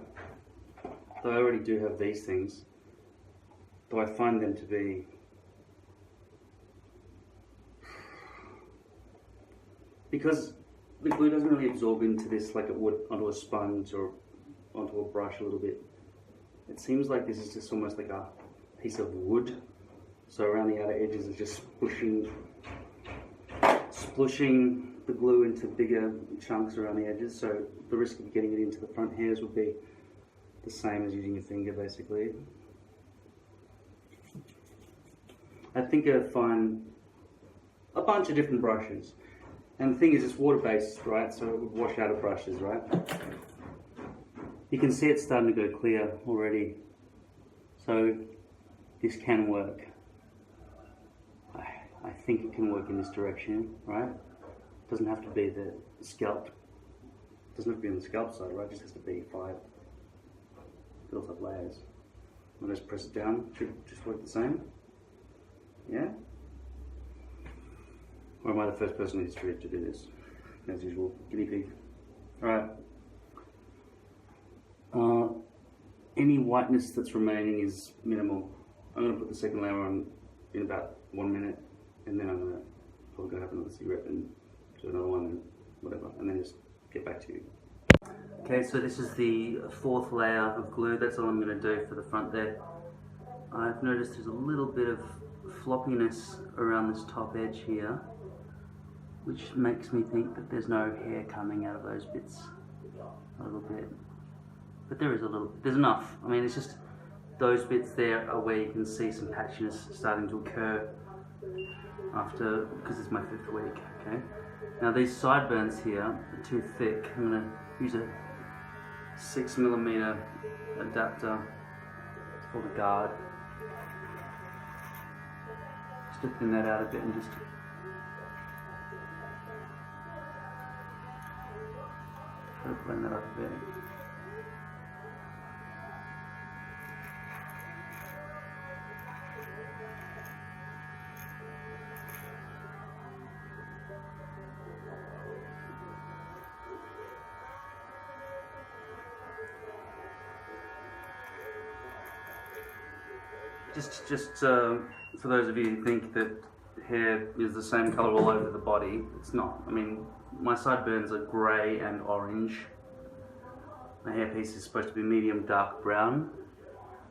Though I already do have these things, though I find them to be because the glue doesn't really absorb into this like it would onto a sponge or onto a brush a little bit. It seems like this is just almost like a piece of wood. So around the outer edges it's just splushing the glue into bigger chunks around the edges. So the risk of getting it into the front hairs would be the same as using your finger, basically. I think I'll find a bunch of different brushes. And the thing is, it's water-based, right? So it would wash out of brushes, right? You can see it's starting to go clear already. So this can work. I think it can work in this direction, right? It doesn't have to be the scalp. It doesn't have to be on the scalp side, right? It just has to be 5 built up layers. I'll just press it down. Should just work the same. Yeah? Or am I the first person in history to do this? As usual, guinea pig. Alright. Any whiteness that's remaining is minimal. I'm going to put the second layer on in about 1 minute, and then I'm going to probably go have another cigarette and do another one and whatever, and then just get back to you. Okay, so this is the 4th layer of glue. That's all I'm going to do for the front there. I've noticed there's a little bit of floppiness around this top edge here, which makes me think that there's no hair coming out of those bits a little bit. But there is a little, there's enough. I mean, it's just those bits there are where you can see some patchiness starting to occur after, because it's my 5th week, okay? Now these sideburns here are too thick. I'm going to use a 6mm adapter. It's called a guard. Just to thin that out a bit and just try to blend that up a bit. Just for those of you who think that hair is the same colour all over the body, it's not. I mean, my sideburns are grey and orange. My hairpiece is supposed to be medium dark brown,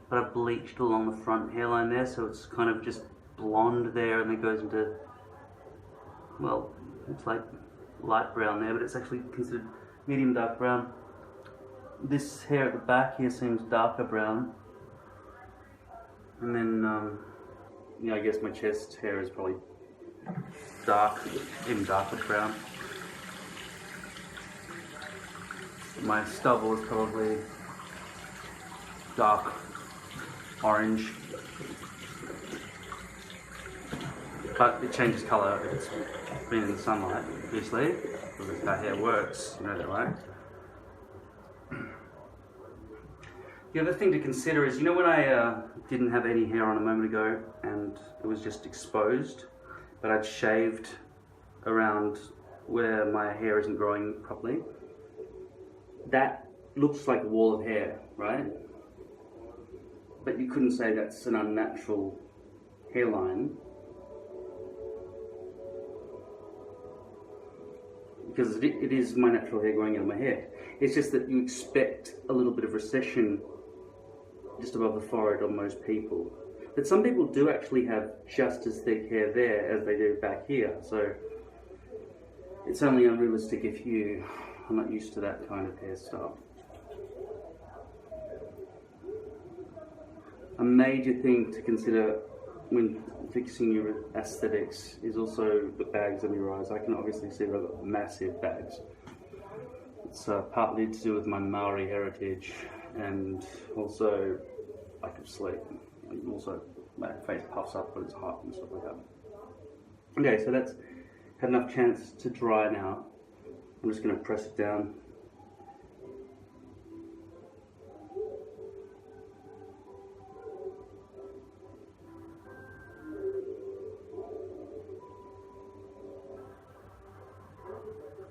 but I've bleached along the front hairline there, so it's kind of just blonde there, and it goes into, well, it's like light brown there, but it's actually considered medium dark brown. This hair at the back here seems darker brown. And then, yeah, I guess my chest hair is probably dark, even darker brown. My stubble is probably dark orange. But it changes colour if it's been in the sunlight, obviously, because that's how hair works, you know that, right? The other thing to consider is, you know when I didn't have any hair on a moment ago and it was just exposed, but I'd shaved around where my hair isn't growing properly? That looks like a wall of hair, right? But you couldn't say that's an unnatural hairline, because it is my natural hair growing out of my hair. It's just that you expect a little bit of recession just above the forehead on most people. But some people do actually have just as thick hair there as they do back here. So it's only unrealistic if you are not used to that kind of hairstyle. A major thing to consider when fixing your aesthetics is also the bags on your eyes. I can obviously see that I've got massive bags. It's partly to do with my Maori heritage and also lack of sleep. And also my face puffs up when it's hot and stuff like that. Okay, so that's had enough chance to dry now. I'm just going to press it down.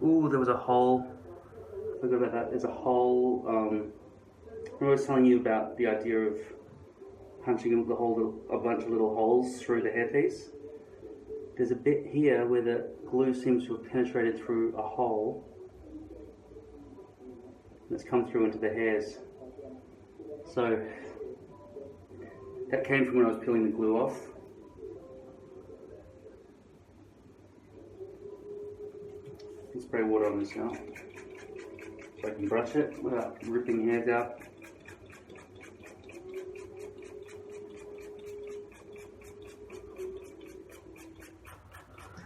Ooh, there was a hole. Forgot about that. There's a hole. I was telling you about the idea of punching a bunch of little holes through the hairpiece. There's a bit here where the glue seems to have penetrated through a hole. And it's come through into the hairs. So that came from when I was peeling the glue off. Spray water on this now, so I can brush it without ripping hairs out.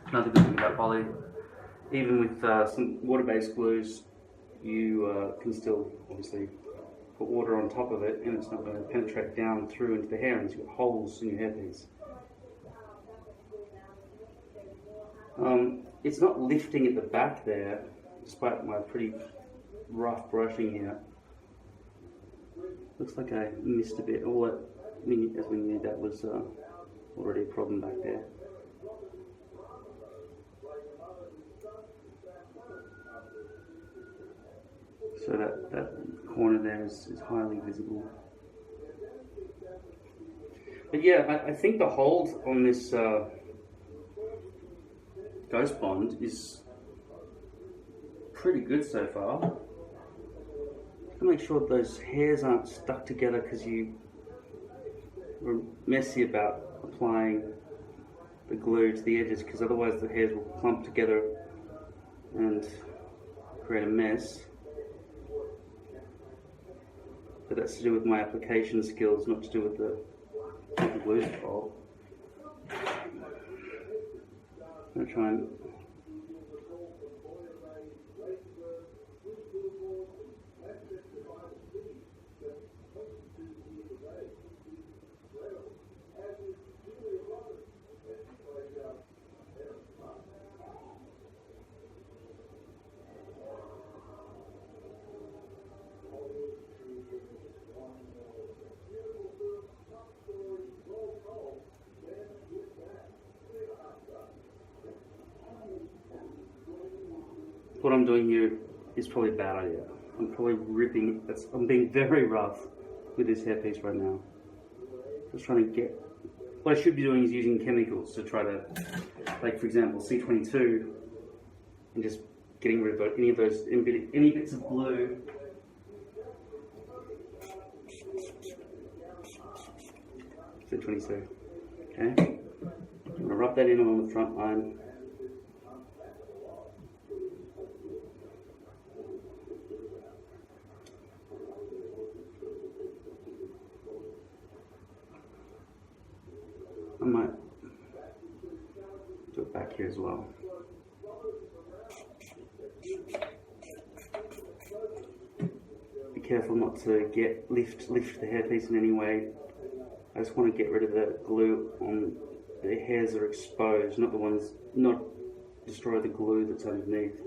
Another good thing about poly, even with some water-based glues, you can still obviously put water on top of it and it's not going to penetrate down through into the hair and you've got holes in your hairpiece. It's not lifting at the back there, despite my pretty rough brushing here. Looks like I missed a bit. All that, as we knew, that was already a problem back there. So that corner there is highly visible. But yeah, I think the hold on this Ghost Bond is pretty good so far. Just make sure those hairs aren't stuck together because you were messy about applying the glue to the edges, because otherwise the hairs will clump together and create a mess. But that's to do with my application skills, not to do with the glue's fault. I'm going to try and what I'm doing here is probably a bad idea. I'm probably I'm being very rough with this hairpiece right now. Just trying to get, what I should be doing is using chemicals to try to, like for example C22, and just getting rid of any of those, any bits of glue. C22, okay? I'm going to rub that in on the front line. I might do it back here as well. Be careful not to lift the hairpiece in any way. I just want to get rid of the glue on the hairs that are exposed, not destroy the glue that's underneath.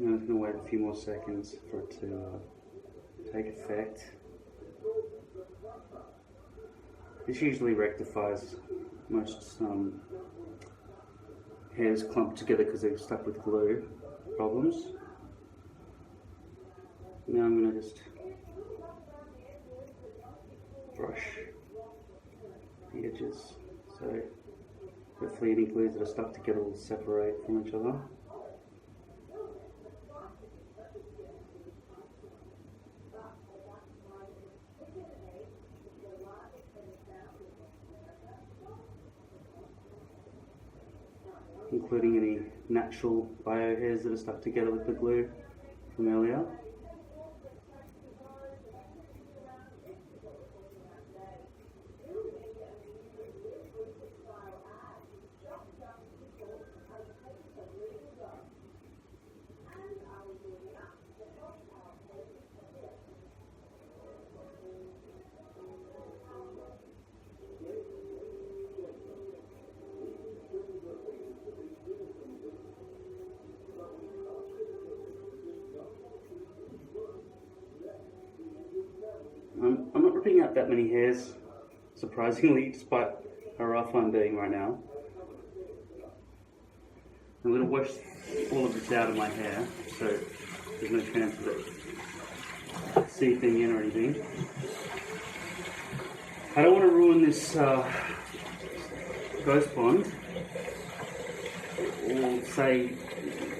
I'm just going to wait a few more seconds for it to take effect. This usually rectifies most hairs clumped together because they're stuck with glue problems. Now I'm going to just brush the edges, so hopefully any glues that are stuck together will separate from each other. Including any natural bio hairs that are stuck together with the glue from earlier. I'm not ripping out that many hairs, surprisingly, despite how rough I'm being right now. I'm going to wash all of this out of my hair, so there's no chance of it seeping in or anything. I don't want to ruin this ghost bond, or say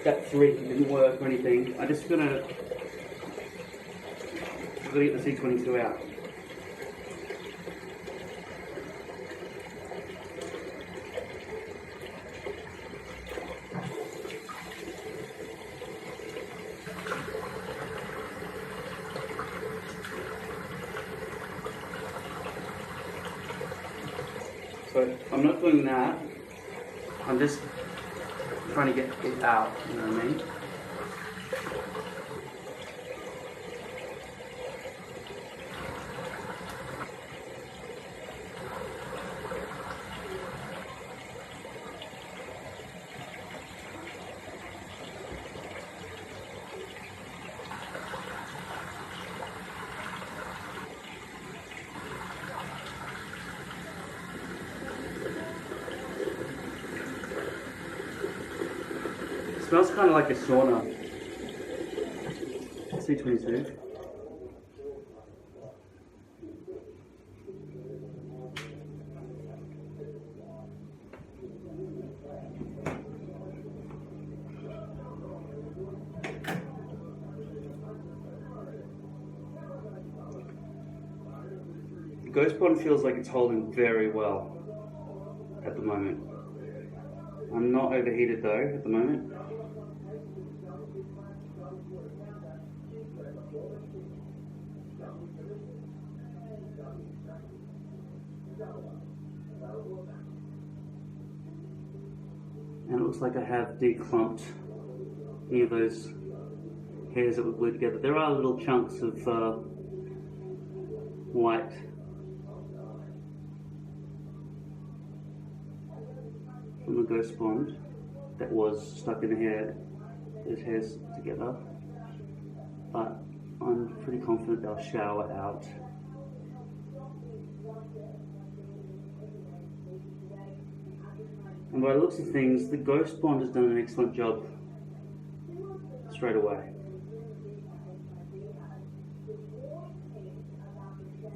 that thread didn't work or anything. I'm just going to get the C22 out. So I'm not doing that, I'm just trying to get it out, you know what I mean? It smells kind of like a sauna. C22. The Ghost Bond feels like it's holding very well at the moment. I'm not overheated though at the moment. And it looks like I have declumped any of those hairs that were glued together. There are little chunks of white from the Ghost Bond that was stuck in the hair, those hairs together. But I'm pretty confident they'll shower out. And by the looks of things, the Ghost Bond has done an excellent job straight away.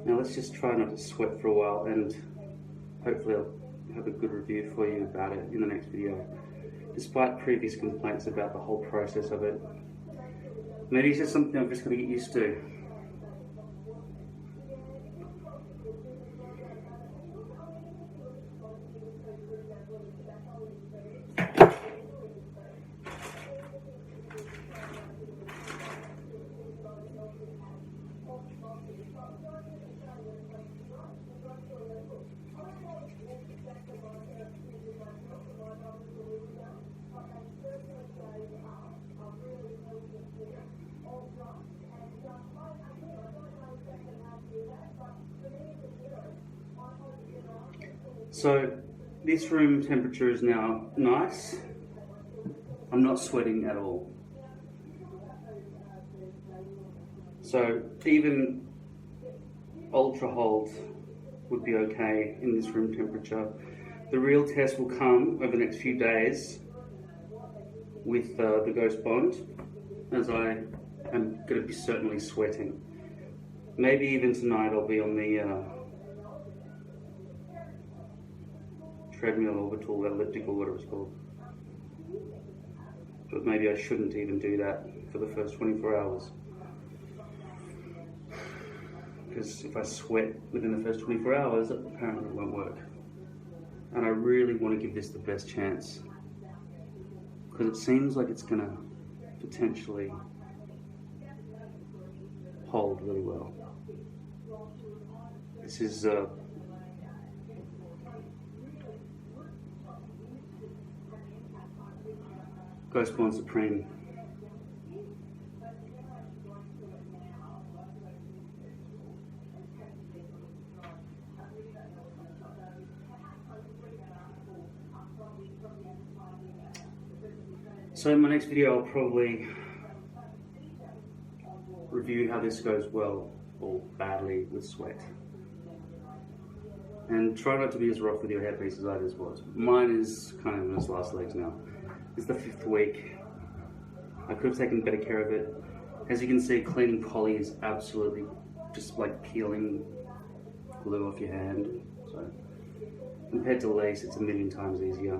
Now let's just try not to sweat for a while, and hopefully I'll have a good review for you about it in the next video. Despite previous complaints about the whole process of it. Maybe it's just something I'm just going to get used to. So this room temperature is now nice. I'm not sweating at all. So even ultra hold would be okay in this room temperature. The real test will come over the next few days with the Ghost Bond, as I am going to be certainly sweating. Maybe even tonight I'll be on the treadmill, orbital, elliptical, whatever it's called. But maybe I shouldn't even do that for the first 24 hours. Because if I sweat within the first 24 hours, apparently it won't work. And I really want to give this the best chance. Because it seems like it's going to potentially hold really well. This is Ghost Bond Supreme. So in my next video I'll probably review how this goes well or badly with sweat. And try not to be as rough with your hairpiece as I just was. Mine is kind of in its last legs now. It's the 5th week. I could have taken better care of it. As you can see, cleaning poly is absolutely just like peeling glue off your hand. So compared to lace, it's a million times easier.